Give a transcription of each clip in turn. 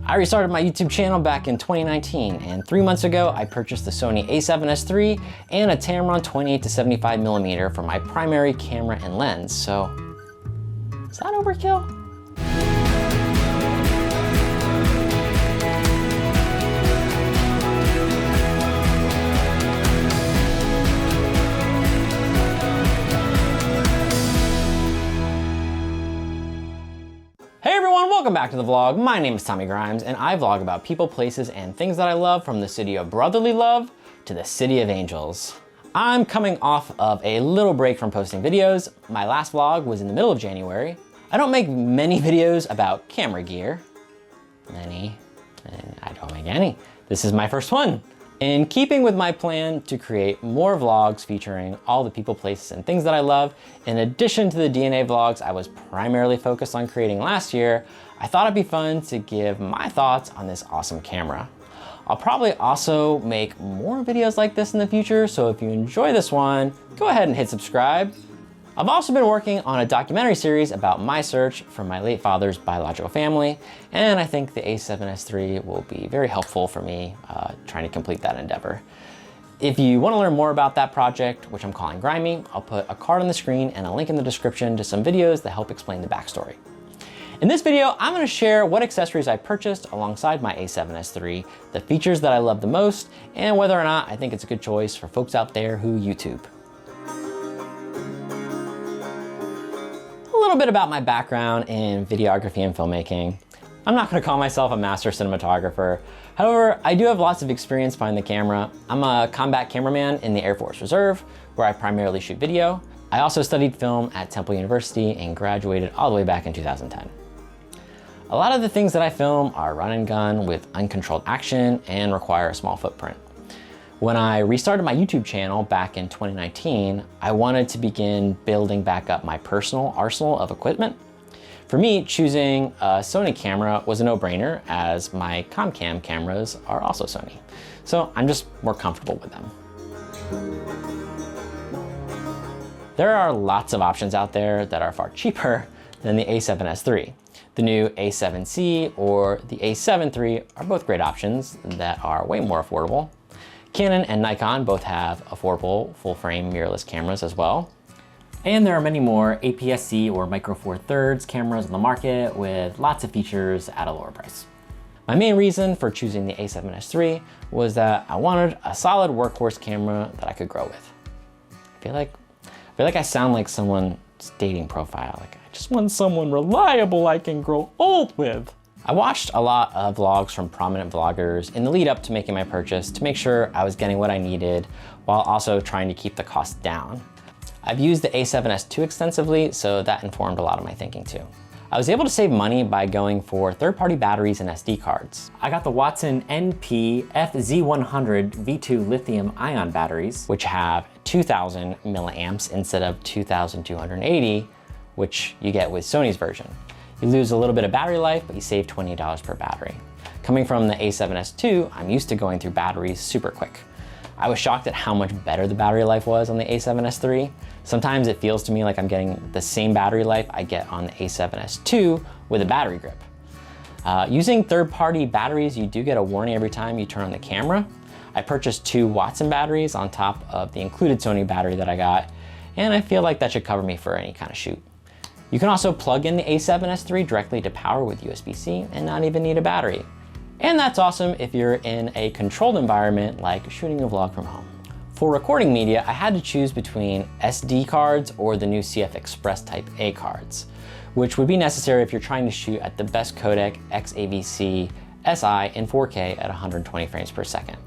I restarted my YouTube channel back in 2019, and 3 months ago, I purchased the Sony A7S III and a Tamron 28-75mm for my primary camera and lens, so is that overkill? Hey everyone, welcome back to the vlog. My name is Tommy Grimes and I vlog about people, places, and things that I love from the city of brotherly love to the city of angels. I'm coming off of a little break from posting videos. My last vlog was in the middle of January. I don't make many videos about camera gear. I don't make any. This is my first one. In keeping with my plan to create more vlogs featuring all the people, places, and things that I love, in addition to the DNA vlogs I was primarily focused on creating last year, I thought it'd be fun to give my thoughts on this awesome camera. I'll probably also make more videos like this in the future, so if you enjoy this one, go ahead and hit subscribe. I've also been working on a documentary series about my search for my late father's biological family, and I think the A7S III will be very helpful for me trying to complete that endeavor. If you want to learn more about that project, which I'm calling Grimy, I'll put a card on the screen and a link in the description to some videos that help explain the backstory. In this video, I'm going to share what accessories I purchased alongside my A7S III, the features that I love the most, and whether or not I think it's a good choice for folks out there who YouTube. A little bit about my background in videography and filmmaking. I'm not going to call myself a master cinematographer. However, I do have lots of experience behind the camera. I'm a combat cameraman in the Air Force Reserve, where I primarily shoot video. I also studied film at Temple University and graduated all the way back in 2010. A lot of the things that I film are run and gun with uncontrolled action and require a small footprint. When I restarted my YouTube channel back in 2019, I wanted to begin building back up my personal arsenal of equipment. For me, choosing a Sony camera was a no-brainer, as my Comcam cameras are also Sony. So I'm just more comfortable with them. There are lots of options out there that are far cheaper than the A7S III. The new A7C or the A7 III are both great options that are way more affordable. Canon and Nikon both have affordable full-frame mirrorless cameras as well. And there are many more APS-C or Micro Four Thirds cameras on the market with lots of features at a lower price. My main reason for choosing the A7S III was that I wanted a solid workhorse camera that I could grow with. I feel like I sound like someone's dating profile. Like, I just want someone reliable I can grow old with. I watched a lot of vlogs from prominent vloggers in the lead up to making my purchase to make sure I was getting what I needed while also trying to keep the cost down. I've used the A7S II extensively, so that informed a lot of my thinking too. I was able to save money by going for third-party batteries and SD cards. I got the Watson NP FZ100 V2 lithium-ion batteries, which have 2000 milliamps instead of 2280, which you get with Sony's version. You lose a little bit of battery life, but you save $20 per battery. Coming from the A7S II, I'm used to going through batteries super quick. I was shocked at how much better the battery life was on the A7S III. Sometimes it feels to me like I'm getting the same battery life I get on the A7S II with a battery grip. Using third-party batteries, you do get a warning every time you turn on the camera. I purchased 2 Watson batteries on top of the included Sony battery that I got, and I feel like that should cover me for any kind of shoot. You can also plug in the A7S III directly to power with USB-C and not even need a battery. And that's awesome if you're in a controlled environment like shooting a vlog from home. For recording media, I had to choose between SD cards or the new CF Express Type A cards, which would be necessary if you're trying to shoot at the best codec XAVC SI in 4K at 120 frames per second.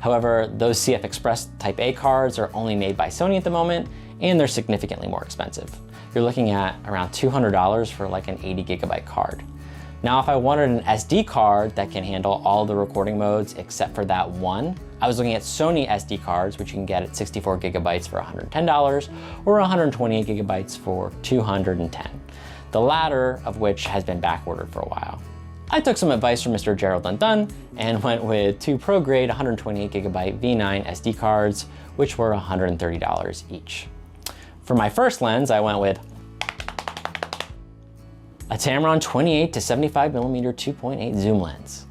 However, those CF Express Type A cards are only made by Sony at the moment, and they're significantly more expensive. You're looking at around $200 for like an 80 gigabyte card. Now, if I wanted an SD card that can handle all the recording modes except for that one, I was looking at Sony SD cards, which you can get at 64 gigabytes for $110 or 128 gigabytes for $210. The latter of which has been back ordered for a while. I took some advice from Mr. Gerald Dundun and went with 2 pro-grade 128 gigabyte V9 SD cards, which were $130 each. For my first lens, I went with A Tamron 28-75mm 2.8 zoom lens.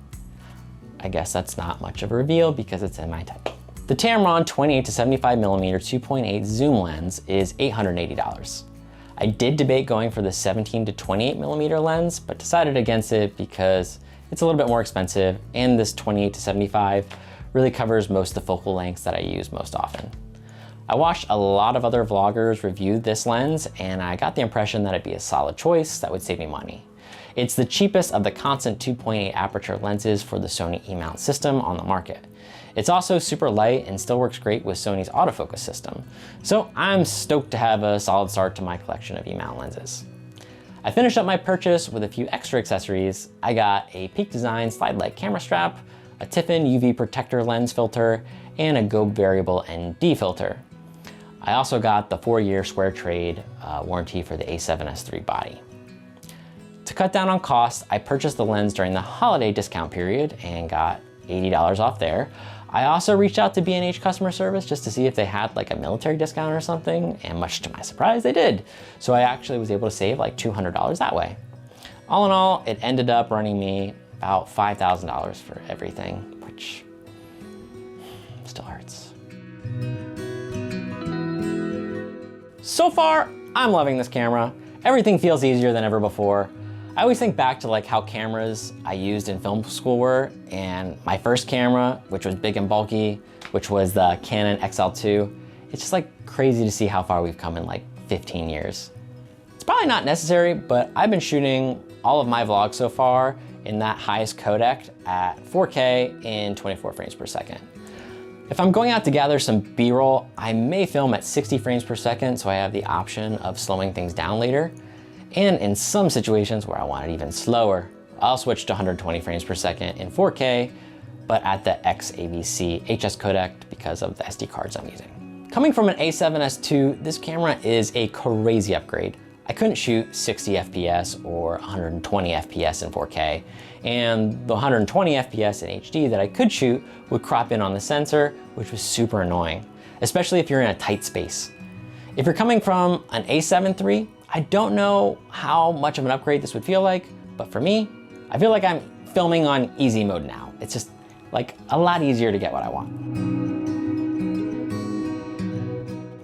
I guess that's not much of a reveal because it's in my title. The Tamron 28-75mm 2.8 zoom lens is $880. I did debate going for the 17-28mm lens, but decided against it because it's a little bit more expensive, and this 28-75 really covers most of the focal lengths that I use most often. I watched a lot of other vloggers review this lens, and I got the impression that it'd be a solid choice that would save me money. It's the cheapest of the constant 2.8 aperture lenses for the Sony E-mount system on the market. It's also super light and still works great with Sony's autofocus system. So I'm stoked to have a solid start to my collection of E-mount lenses. I finished up my purchase with a few extra accessories. I got a Peak Design slide light camera strap, a Tiffin UV protector lens filter, and a Gobe variable ND filter. I also got the 4-year square trade warranty for the A7S III body. To cut down on costs, I purchased the lens during the holiday discount period and got $80 off there. I also reached out to B&H customer service just to see if they had like a military discount or something, and much to my surprise, they did. So I actually was able to save like $200 that way. All in all, it ended up running me about $5,000 for everything, which still hurts. So far, I'm loving this camera. Everything feels easier than ever before. I always think back to like how cameras I used in film school were, and my first camera, which was big and bulky, which was the Canon XL2. It's just like crazy to see how far we've come in like 15 years. It's probably not necessary, but I've been shooting all of my vlogs so far in that highest codec at 4K in 24 frames per second. If I'm going out to gather some B-roll, I may film at 60 frames per second, so I have the option of slowing things down later. And in some situations where I want it even slower, I'll switch to 120 frames per second in 4K, but at the XAVC HS codec because of the SD cards I'm using. Coming from an A7S II, this camera is a crazy upgrade. I couldn't shoot 60 FPS or 120 FPS in 4K, and the 120 FPS in HD that I could shoot would crop in on the sensor, which was super annoying, especially if you're in a tight space. If you're coming from an A7 III, I don't know how much of an upgrade this would feel like, but for me, I feel like I'm filming on easy mode now. It's just like a lot easier to get what I want.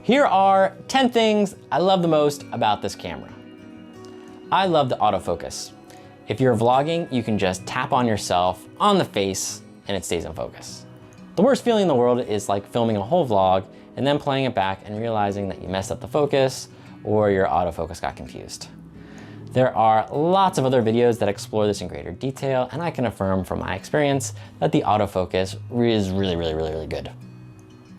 Here are 10 things I love the most about this camera. I love the autofocus. If you're vlogging, you can just tap on yourself on the face and it stays in focus. The worst feeling in the world is like filming a whole vlog and then playing it back and realizing that you messed up the focus or your autofocus got confused. There are lots of other videos that explore this in greater detail, and I can affirm from my experience that the autofocus is really good.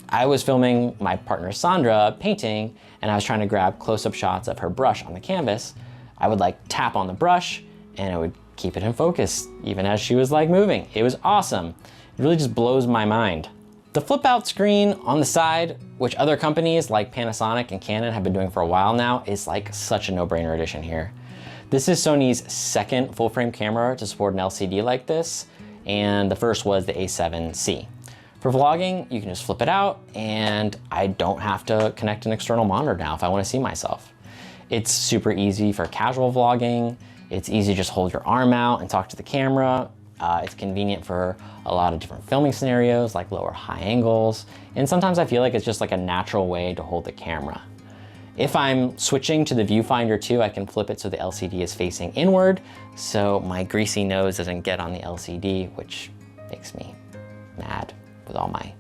I was filming my partner Sandra painting, and I was trying to grab close-up shots of her brush on the canvas. I would like tap on the brush and it would keep it in focus, even as she was like moving. It was awesome. It really just blows my mind. The flip out screen on the side, which other companies like Panasonic and Canon have been doing for a while now, is like such a no-brainer addition here. This is Sony's second full frame camera to support an LCD like this, and the first was the A7C. For vlogging, you can just flip it out, and I don't have to connect an external monitor now if I want to see myself. It's super easy for casual vlogging. It's easy to just hold your arm out and talk to the camera. It's convenient for a lot of different filming scenarios like lower high angles. And sometimes I feel like it's just like a natural way to hold the camera. If I'm switching to the viewfinder too, I can flip it so the LCD is facing inward, so my greasy nose doesn't get on the LCD, which makes me mad with all my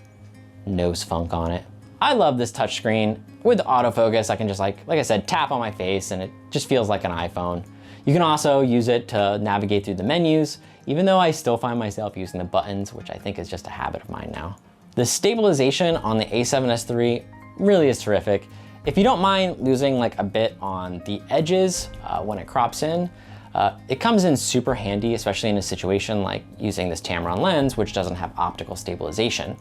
nose funk on it. I love this touchscreen. With the autofocus, I can just like I said, tap on my face and it just feels like an iPhone. You can also use it to navigate through the menus, even though I still find myself using the buttons, which I think is just a habit of mine now. The stabilization on the A7S III really is terrific. If you don't mind losing like a bit on the edges when it crops in, it comes in super handy, especially in a situation like using this Tamron lens, which doesn't have optical stabilization.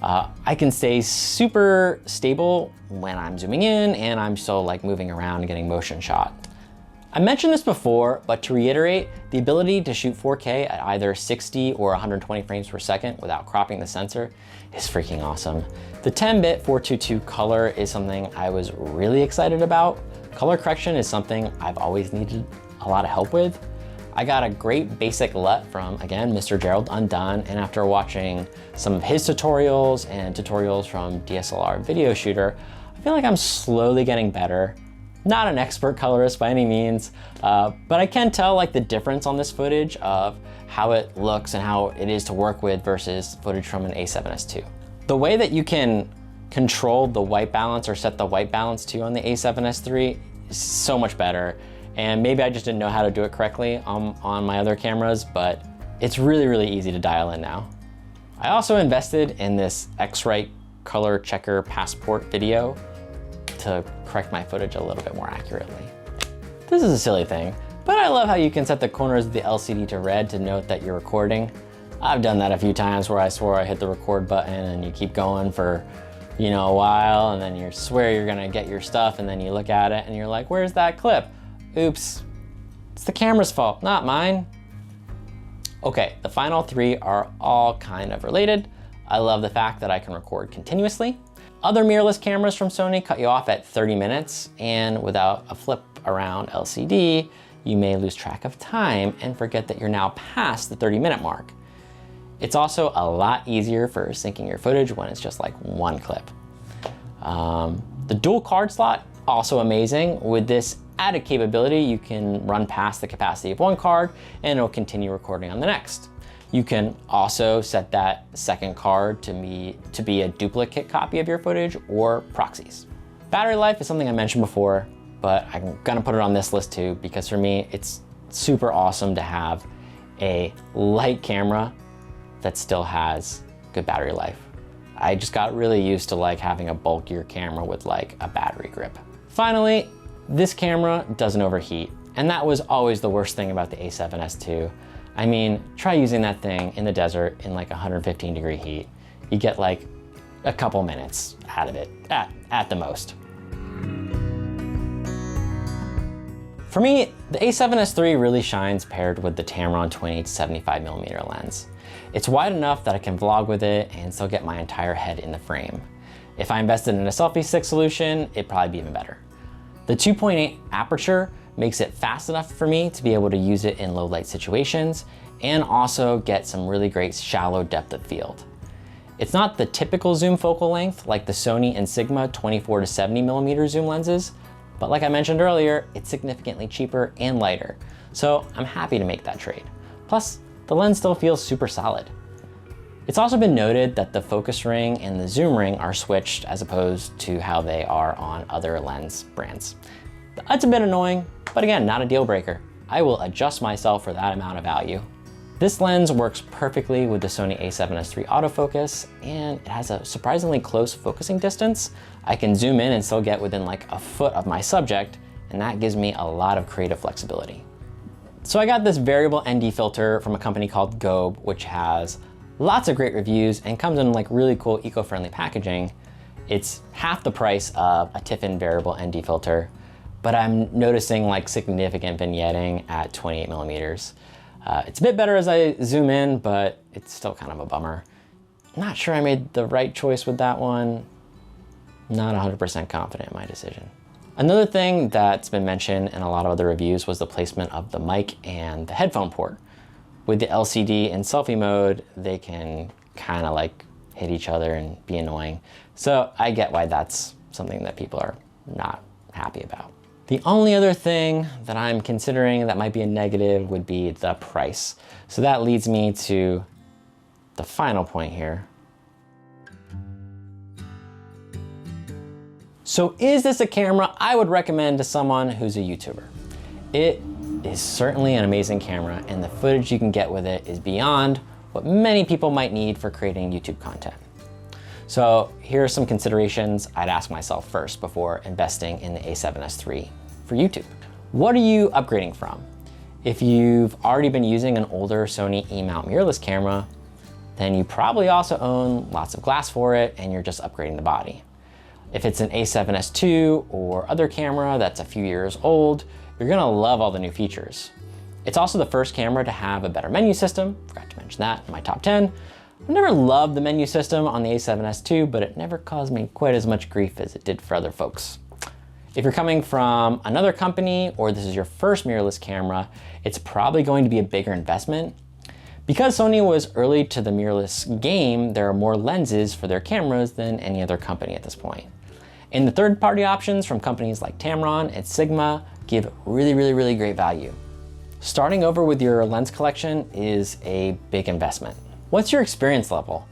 I can stay super stable when I'm zooming in and I'm still like moving around and getting motion shot. I mentioned this before, but to reiterate, the ability to shoot 4K at either 60 or 120 frames per second without cropping the sensor is freaking awesome. The 10-bit 422 color is something I was really excited about. Color correction is something I've always needed a a lot of help with. I got a great basic LUT from, again, Mr. Gerald Undone, and after watching some of his tutorials and tutorials from DSLR video shooter, I feel like I'm slowly getting better. Not an expert colorist by any means, but I can tell like the difference on this footage of how it looks and how it is to work with versus footage from an A7S II. The way that you can control the white balance or set the white balance to on the A7S III is so much better. And maybe I just didn't know how to do it correctly on my other cameras, but it's really, really easy to dial in now. I also invested in this X-Rite color checker passport video to correct my footage a little bit more accurately. This is a silly thing, but I love how you can set the corners of the LCD to red to note that you're recording. I've done that a few times where I swore I hit the record button and you keep going for, you know, a while, and then you swear you're gonna get your stuff, and then you look at it and you're like, where's that clip? Oops, it's the camera's fault, not mine. Okay, the final three are all kind of related. I love the fact that I can record continuously. Other mirrorless cameras from Sony cut you off at 30 minutes, and without a flip around LCD, you may lose track of time and forget that you're now past the 30-minute mark. It's also a lot easier for syncing your footage when it's just like one clip. The dual card slot, also amazing. With this added capability, you can run past the capacity of one card and it'll continue recording on the next. You can also set that second card to be a duplicate copy of your footage or proxies. Battery life is something I mentioned before, but I'm gonna put it on this list too, because for me, it's super awesome to have a light camera that still has good battery life. I just got really used to like having a bulkier camera with like a battery grip. Finally, this camera doesn't overheat, and that was always the worst thing about the A7S II. I mean, try using that thing in the desert in like 115-degree heat. You get like a couple minutes out of it, at the most. For me, the A7S III really shines paired with the Tamron 28-75mm lens. It's wide enough that I can vlog with it and still get my entire head in the frame. If I invested in a selfie stick solution, it'd probably be even better. The 2.8 aperture makes it fast enough for me to be able to use it in low light situations and also get some really great shallow depth of field. It's not the typical zoom focal length like the Sony and Sigma 24-70mm zoom lenses, but like I mentioned earlier, it's significantly cheaper and lighter. So I'm happy to make that trade. Plus, the lens still feels super solid. It's also been noted that the focus ring and the zoom ring are switched as opposed to how they are on other lens brands. That's a bit annoying, but again, not a deal breaker. I will adjust myself for that amount of value. This lens works perfectly with the Sony A7S III autofocus, and it has a surprisingly close focusing distance. I can zoom in and still get within like a foot of my subject, and that gives me a lot of creative flexibility. So I got this variable ND filter from a company called Gobe, which has lots of great reviews and comes in like really cool eco-friendly packaging. It's half the price of a Tiffin variable ND filter, but I'm noticing like significant vignetting at 28mm. It's a bit better as I zoom in, but it's still kind of a bummer. Not sure I made the right choice with that one. Not 100% confident in my decision. Another thing that's been mentioned in a lot of other reviews was the placement of the mic and the headphone port. With the LCD in selfie mode, they can kind of like hit each other and be annoying. So I get why that's something that people are not happy about. The only other thing that I'm considering that might be a negative would be the price. So that leads me to the final point here. So is this a camera I would recommend to someone who's a YouTuber? It is certainly an amazing camera, and the footage you can get with it is beyond what many people might need for creating YouTube content. So here are some considerations I'd ask myself first before investing in the A7S III for YouTube. What are you upgrading from? If you've already been using an older Sony E-mount mirrorless camera, then you probably also own lots of glass for it and you're just upgrading the body. If it's an A7S II or other camera that's a few years old, you're gonna love all the new features. It's also the first camera to have a better menu system. Forgot to mention that in my top 10. I've never loved the menu system on the A7S II, but it never caused me quite as much grief as it did for other folks. If you're coming from another company or this is your first mirrorless camera, it's probably going to be a bigger investment. Because Sony was early to the mirrorless game, there are more lenses for their cameras than any other company at this point. And the third-party options from companies like Tamron and Sigma give really great value. Starting over with your lens collection is a big investment. What's your experience level?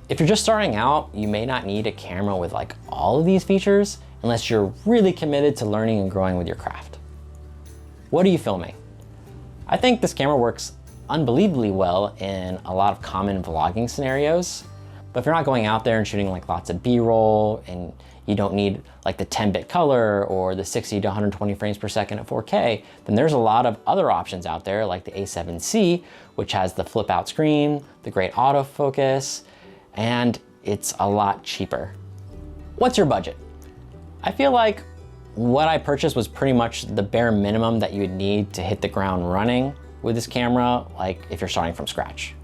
If you're just starting out, you may not need a camera with like all of these features unless you're really committed to learning and growing with your craft. What are you filming? I think this camera works unbelievably well in a lot of common vlogging scenarios, but if you're not going out there and shooting like lots of B-roll and you don't need like the 10-bit color or the 60 to 120 frames per second at 4K, then there's a lot of other options out there like the A7C, which has the flip out screen, the great autofocus, and it's a lot cheaper. What's your budget? I feel like what I purchased was pretty much the bare minimum that you would need to hit the ground running with this camera, like if you're starting from scratch.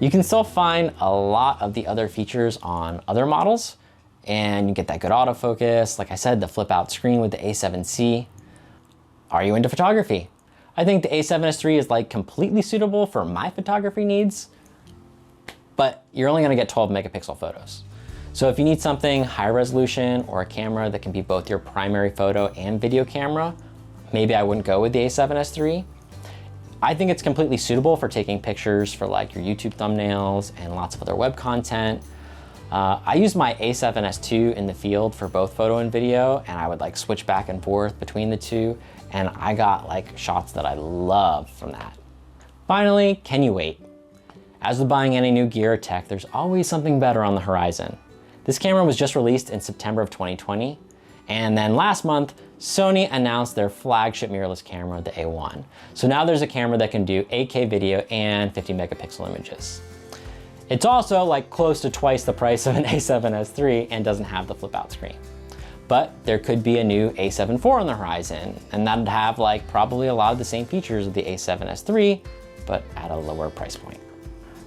You can still find a lot of the other features on other models, and you get that good autofocus, like I said, the flip out screen with the A7C. Are you into photography? I think the A7S III is like completely suitable for my photography needs, but you're only gonna get 12 megapixel photos. So if you need something high resolution or a camera that can be both your primary photo and video camera, maybe I wouldn't go with the A7S III. I think it's completely suitable for taking pictures for like your YouTube thumbnails and lots of other web content. I use my A7S II in the field for both photo and video, and I would like switch back and forth between the two, and I got like shots that I love from that. Finally, can you wait? As with buying any new gear or tech, there's always something better on the horizon. This camera was just released in September of 2020, and then last month, Sony announced their flagship mirrorless camera, the A1. So now there's a camera that can do 8K video and 50 megapixel images. It's also like close to twice the price of an A7S III and doesn't have the flip out screen. But there could be a new A7 IV on the horizon, and that'd have like probably a lot of the same features of the A7S III, but at a lower price point.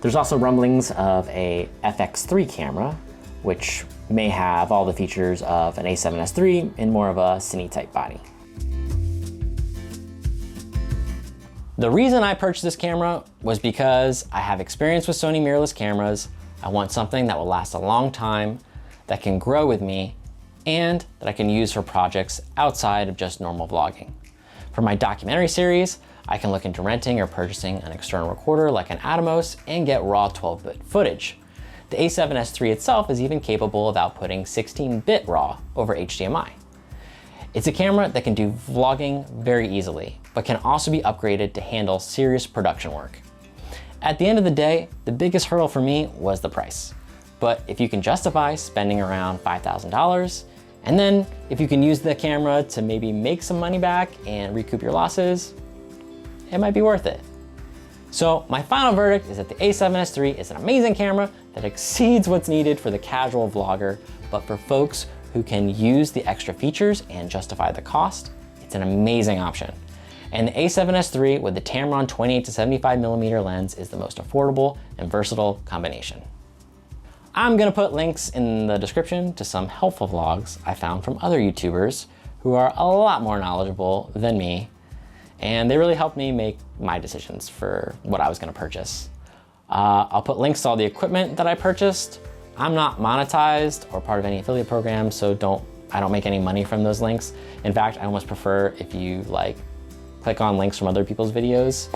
There's also rumblings of a FX3 camera, which may have all the features of an A7S III in more of a cine type body. The reason I purchased this camera was because I have experience with Sony mirrorless cameras. I want something that will last a long time, that can grow with me, and that I can use for projects outside of just normal vlogging. For my documentary series, I can look into renting or purchasing an external recorder like an Atomos and get raw 12-bit footage. The A7S III itself is even capable of outputting 16-bit RAW over HDMI. It's a camera that can do vlogging very easily, but can also be upgraded to handle serious production work. At the end of the day, the biggest hurdle for me was the price. But if you can justify spending around $5,000, and then if you can use the camera to maybe make some money back and recoup your losses, it might be worth it. So my final verdict is that the A7S III is an amazing camera that exceeds what's needed for the casual vlogger, but for folks who can use the extra features and justify the cost, it's an amazing option. And the A7S III with the Tamron 28-75mm lens is the most affordable and versatile combination. I'm gonna put links in the description to some helpful vlogs I found from other YouTubers who are a lot more knowledgeable than me, and they really helped me make my decisions for what I was gonna purchase. I'll put links to all the equipment that I purchased. I'm not monetized or part of any affiliate program, so I don't make any money from those links. In fact, I almost prefer if you like click on links from other people's videos,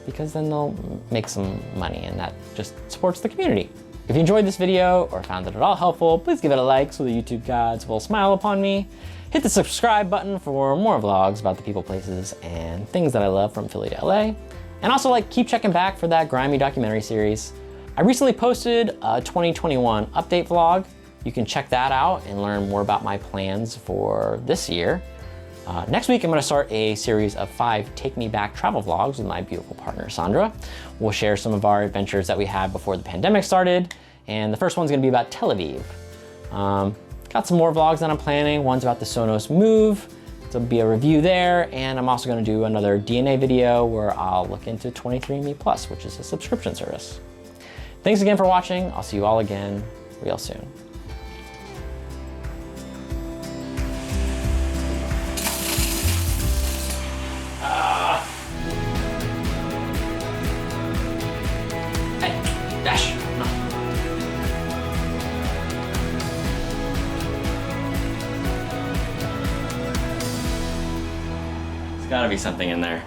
because then they'll make some money and that just supports the community. If you enjoyed this video or found it at all helpful, please give it a like so the YouTube gods will smile upon me. Hit the subscribe button for more vlogs about the people, places, and things that I love from Philly to LA. And also keep checking back for that grimy documentary series. I recently posted a 2021 update vlog. You can check that out and learn more about my plans for this year. Next week, I'm gonna start a series of 5 Take Me Back travel vlogs with my beautiful partner, Sandra. We'll share some of our adventures that we had before the pandemic started. And the first one's gonna be about Tel Aviv. Got some more vlogs that I'm planning. One's about the Sonos Move. There'll be a review there. And I'm also gonna do another DNA video where I'll look into 23andMe+, which is a subscription service. Thanks again for watching. I'll see you all again real soon. There's gotta be something in there.